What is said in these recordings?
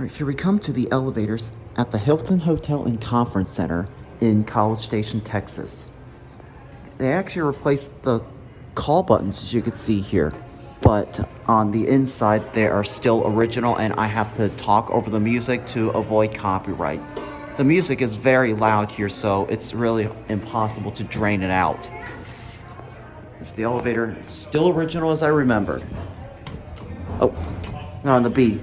All right, here we come to the elevators at the Hilton Hotel and Conference Center in College Station, Texas. They actually replaced the call buttons, as you can see here, but on the inside they are still original, and I have to talk over the music to avoid copyright. The music is very loud here, so it's really impossible to drain it out. Is the elevator still original as I remembered? Oh, not on the B.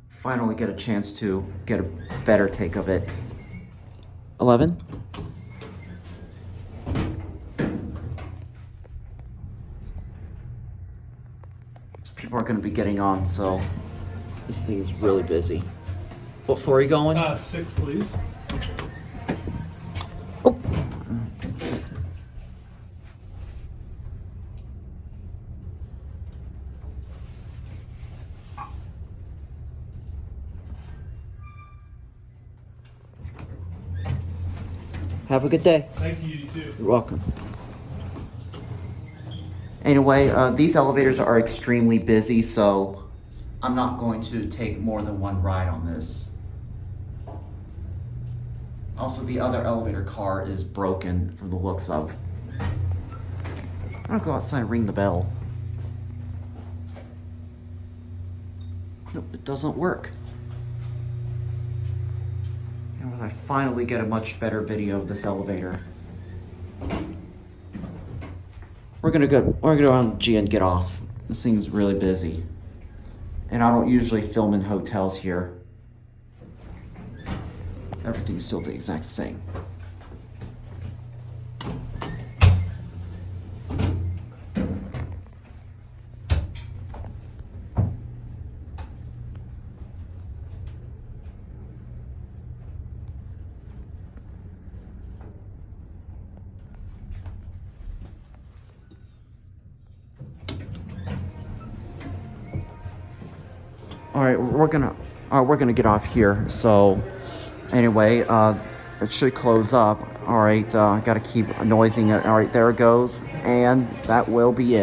Finally get a chance to get a better take of it. 11. People are going to be getting on, so this thing is really busy. What floor are you going? 6, please. Oh. Have a good day. Thank you, you too. You're welcome. Anyway, these elevators are extremely busy, so I'm not going to take more than one ride on this. Also, the other elevator car is broken from the looks of. I'll go outside and ring the bell. Nope, it doesn't work. And I finally get a much better video of this elevator. We're gonna go on G and get off. This thing's really busy. And I don't usually film in hotels here. Everything's still the exact same. All right, we're gonna get off here. So anyway, it should close up. All right, gotta keep noising it. All right, there it goes, and that will be it.